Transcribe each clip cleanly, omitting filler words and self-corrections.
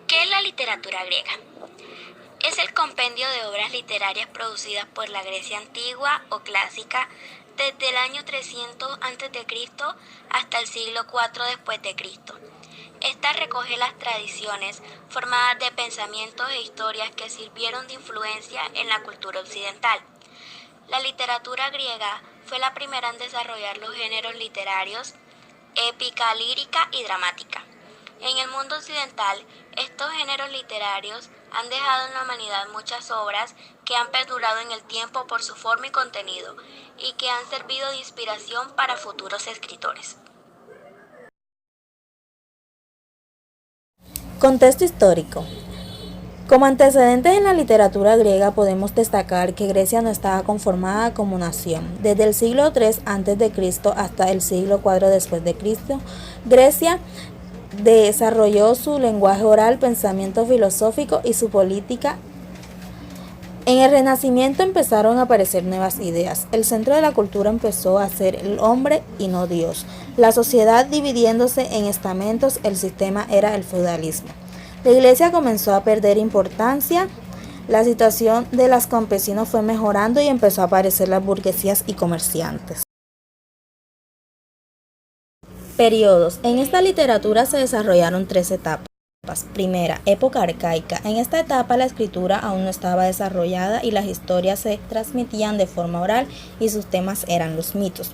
¿Qué es la literatura griega? Es el compendio de obras literarias producidas por la Grecia antigua o clásica desde el año 300 a.C. hasta el siglo IV después de Cristo. Esta recoge las tradiciones formadas de pensamientos e historias que sirvieron de influencia en la cultura occidental. La literatura griega fue la primera en desarrollar los géneros literarios épica, lírica y dramática. En el mundo occidental, estos géneros literarios han dejado en la humanidad muchas obras que han perdurado en el tiempo por su forma y contenido, y que han servido de inspiración para futuros escritores. Contexto histórico. Como antecedentes en la literatura griega podemos destacar que Grecia no estaba conformada como nación. Desde el siglo III a.C. hasta el siglo IV después de Cristo, Grecia desarrolló su lenguaje oral, pensamiento filosófico y su política. En el Renacimiento empezaron a aparecer nuevas ideas. El centro de la cultura empezó a ser el hombre y no Dios. La sociedad dividiéndose en estamentos, el sistema era el feudalismo. La iglesia comenzó a perder importancia, la situación de los campesinos fue mejorando y empezó a aparecer las burguesías y comerciantes. Periodos. En esta literatura se desarrollaron 3 etapas. Primera, época arcaica. En esta etapa la escritura aún no estaba desarrollada y las historias se transmitían de forma oral y sus temas eran los mitos.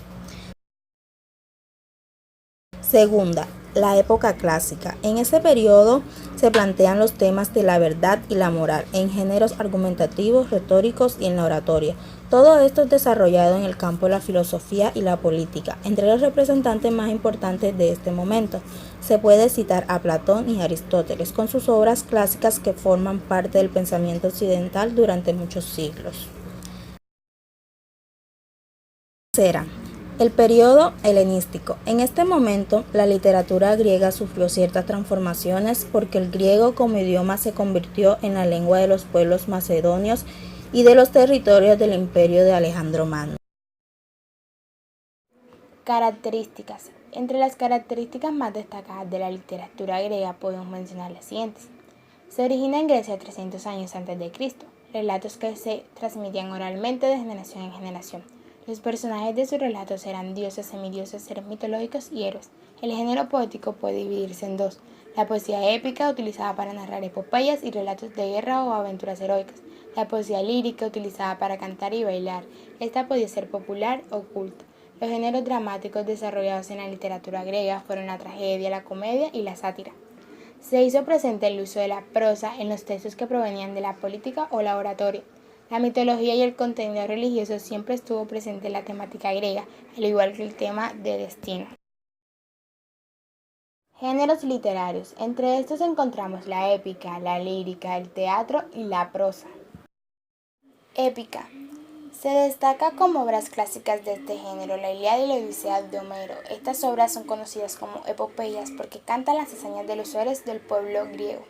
Segunda, la época clásica. En ese periodo se plantean los temas de la verdad y la moral en géneros argumentativos, retóricos y en la oratoria. Todo esto es desarrollado en el campo de la filosofía y la política. Entre los representantes más importantes de este momento se puede citar a Platón y Aristóteles con sus obras clásicas que forman parte del pensamiento occidental durante muchos siglos. Tercera, el periodo helenístico. En este momento, la literatura griega sufrió ciertas transformaciones porque el griego como idioma se convirtió en la lengua de los pueblos macedonios y de los territorios del imperio de Alejandro Magno. Características. Entre las características más destacadas de la literatura griega podemos mencionar las siguientes. Se origina en Grecia 300 años antes de Cristo, relatos que se transmitían oralmente de generación en generación. Los personajes de sus relatos eran dioses, semidioses, seres mitológicos y héroes. El género poético puede dividirse en dos: la poesía épica, utilizada para narrar epopeyas y relatos de guerra o aventuras heroicas; la poesía lírica, utilizada para cantar y bailar. Esta podía ser popular o culta. Los géneros dramáticos desarrollados en la literatura griega fueron la tragedia, la comedia y la sátira. Se hizo presente el uso de la prosa en los textos que provenían de la política o la oratoria. La mitología y el contenido religioso siempre estuvo presente en la temática griega, al igual que el tema de destino. Géneros literarios. Entre estos encontramos la épica, la lírica, el teatro y la prosa. Épica. Se destaca como obras clásicas de este género la Ilíada y la Odisea de Homero. Estas obras son conocidas como epopeyas porque cantan las hazañas de los héroes del pueblo griego.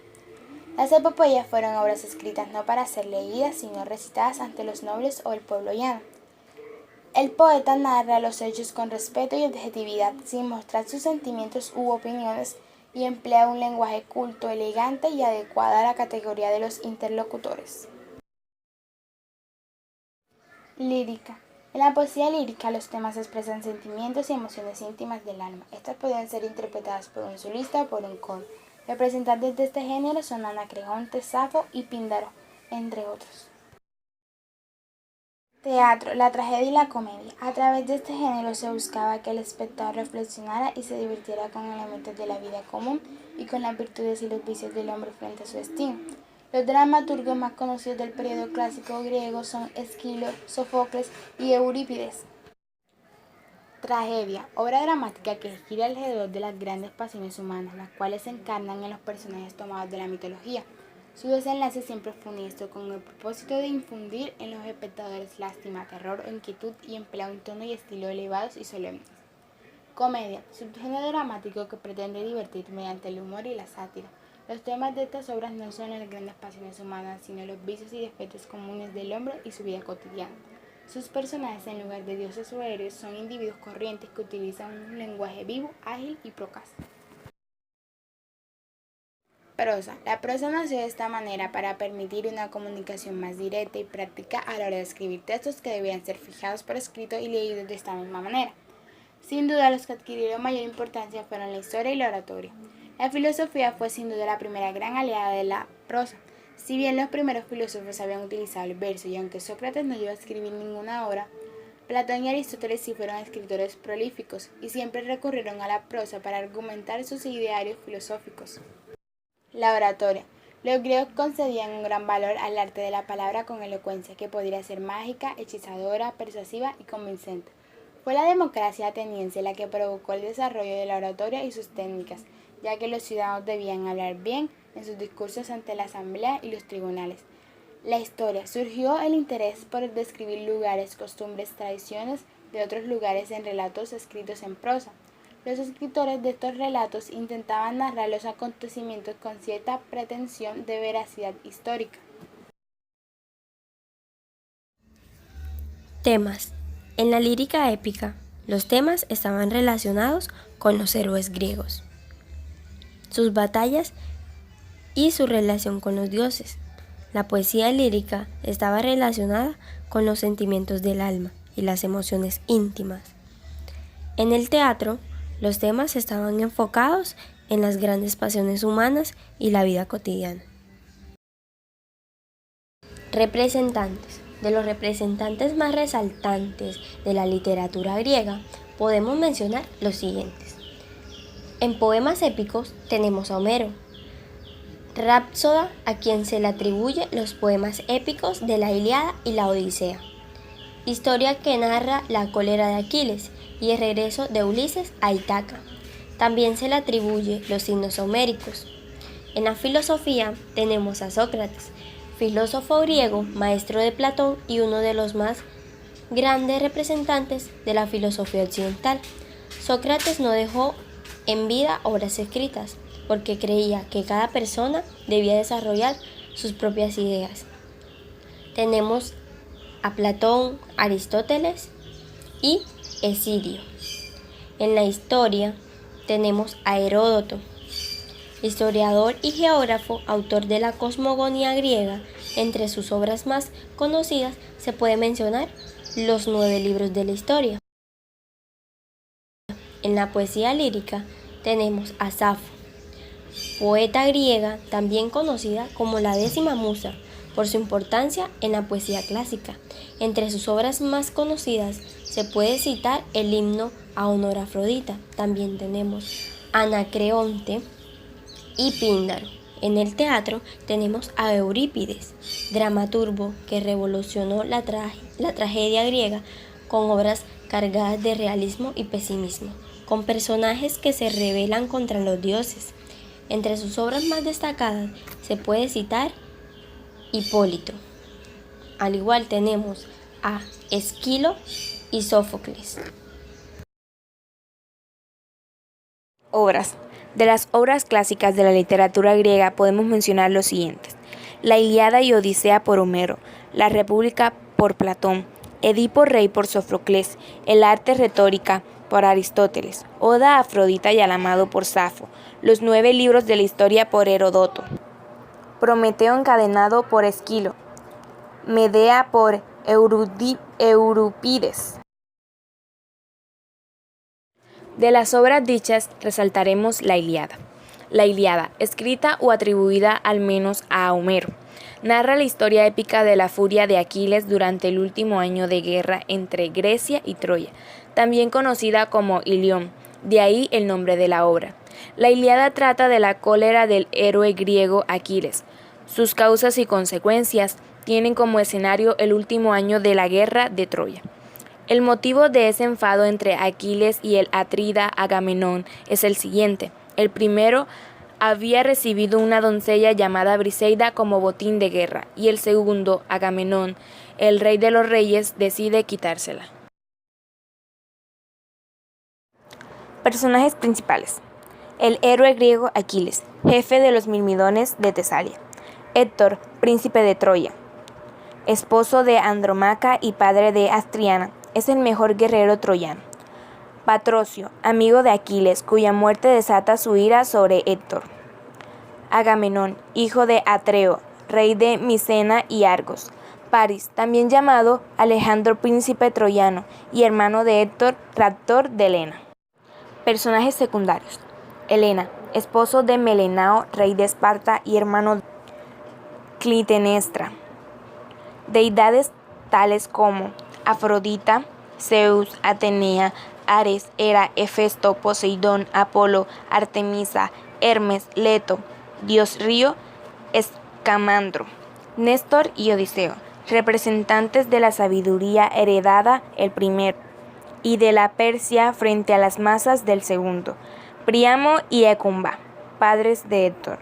Las epopeyas fueron obras escritas no para ser leídas, sino recitadas ante los nobles o el pueblo llano. El poeta narra los hechos con respeto y objetividad, sin mostrar sus sentimientos u opiniones, y emplea un lenguaje culto, elegante y adecuado a la categoría de los interlocutores. Lírica. En la poesía lírica los temas expresan sentimientos y emociones íntimas del alma. Estas pueden ser interpretadas por un solista o por un coro. Representantes de este género son Anacreonte, Safo y Píndaro, entre otros. Teatro, la tragedia y la comedia. A través de este género se buscaba que el espectador reflexionara y se divirtiera con elementos de la vida común y con las virtudes y los vicios del hombre frente a su destino. Los dramaturgos más conocidos del periodo clásico griego son Esquilo, Sófocles y Eurípides. Tragedia, obra dramática que gira alrededor de las grandes pasiones humanas, las cuales se encarnan en los personajes tomados de la mitología. Su desenlace siempre es funesto, con el propósito de infundir en los espectadores lástima, terror o inquietud, y emplea un tono y estilo elevados y solemnes. Comedia, subgénero dramático que pretende divertir mediante el humor y la sátira. Los temas de estas obras no son las grandes pasiones humanas, sino los vicios y defectos comunes del hombre y su vida cotidiana. Sus personajes, en lugar de dioses o héroes, son individuos corrientes que utilizan un lenguaje vivo, ágil y procaz. Prosa. La prosa nació de esta manera para permitir una comunicación más directa y práctica a la hora de escribir textos que debían ser fijados por escrito y leídos de esta misma manera. Sin duda, los que adquirieron mayor importancia fueron la historia y la oratoria. La filosofía fue sin duda la primera gran aliada de la prosa. Si bien los primeros filósofos habían utilizado el verso y aunque Sócrates no llegó a escribir ninguna obra, Platón y Aristóteles sí fueron escritores prolíficos y siempre recurrieron a la prosa para argumentar sus idearios filosóficos. La oratoria. Los griegos concedían un gran valor al arte de la palabra con elocuencia que podría ser mágica, hechizadora, persuasiva y convincente. Fue la democracia ateniense la que provocó el desarrollo de la oratoria y sus técnicas, ya que los ciudadanos debían hablar bien en sus discursos ante la asamblea y los tribunales. La historia. Surgió el interés por describir lugares, costumbres, tradiciones de otros lugares en relatos escritos en prosa. Los escritores de estos relatos intentaban narrar los acontecimientos con cierta pretensión de veracidad histórica. Temas. En la lírica épica, los temas estaban relacionados con los héroes griegos, sus batallas y su relación con los dioses. La poesía lírica estaba relacionada con los sentimientos del alma y las emociones íntimas. En el teatro, los temas estaban enfocados en las grandes pasiones humanas y la vida cotidiana. Representantes. De los representantes más resaltantes de la literatura griega, podemos mencionar los siguientes. En poemas épicos tenemos a Homero, Rapsoda, a quien se le atribuye los poemas épicos de la Ilíada y la Odisea, historia que narra la cólera de Aquiles y el regreso de Ulises a Ítaca. También se le atribuye los himnos homéricos. En la filosofía tenemos a Sócrates, filósofo griego, maestro de Platón y uno de los más grandes representantes de la filosofía occidental. Sócrates no dejó en vida obras escritas, porque creía que cada persona debía desarrollar sus propias ideas. Tenemos a Platón, Aristóteles y Hesidio. En la historia tenemos a Heródoto, historiador y geógrafo, autor de la cosmogonía griega. Entre sus obras más conocidas se puede mencionar los 9 libros de la historia. En la poesía lírica tenemos a Safo, poeta griega también conocida como la 10ª musa por su importancia en la poesía clásica. Entre sus obras más conocidas se puede citar el himno a honor a Afrodita. También tenemos Anacreonte y Píndaro. En el teatro tenemos a Eurípides, dramaturgo que revolucionó la tragedia griega con obras cargadas de realismo y pesimismo, con personajes que se rebelan contra los dioses. Entre sus obras más destacadas se puede citar Hipólito. Al igual tenemos a Esquilo y Sófocles. Obras. De las obras clásicas de la literatura griega podemos mencionar los siguientes: La Ilíada y Odisea por Homero, La República por Platón, Edipo Rey por Sófocles, El Arte Retórica por Aristóteles, Oda a Afrodita y al Amado por Safo, Los 9 libros de la historia por Heródoto, Prometeo encadenado por Esquilo, Medea por Eurípides. De las obras dichas resaltaremos la Ilíada. La Ilíada, escrita o atribuida al menos a Homero, narra la historia épica de la furia de Aquiles durante el último año de guerra entre Grecia y Troya, también conocida como Ilión, de ahí el nombre de la obra. La Ilíada trata de la cólera del héroe griego Aquiles. Sus causas y consecuencias tienen como escenario el último año de la guerra de Troya. El motivo de ese enfado entre Aquiles y el atrida Agamenón es el siguiente. El primero había recibido una doncella llamada Briseida como botín de guerra, y el segundo, Agamenón, el rey de los reyes, decide quitársela. Personajes principales. El héroe griego Aquiles, jefe de los mirmidones de Tesalia. Héctor, príncipe de Troya, esposo de Andromaca y padre de Astriana. Es el mejor guerrero troyano. Patrocio, amigo de Aquiles, cuya muerte desata su ira sobre Héctor. Agamenón, hijo de Atreo, rey de Micena y Argos. Paris, también llamado Alejandro, príncipe troyano, y hermano de Héctor, raptor de Helena. Personajes secundarios. Helena, esposo de Melenao, rey de Esparta y hermano de Clitemnestra. Deidades tales como Afrodita, Zeus, Atenea, Ares, Hera, Hefesto, Poseidón, Apolo, Artemisa, Hermes, Leto, Dios Río, Escamandro, Néstor y Odiseo, representantes de la sabiduría heredada el primero y de la Persia frente a las masas del segundo, Príamo y Ecumba, padres de Héctor.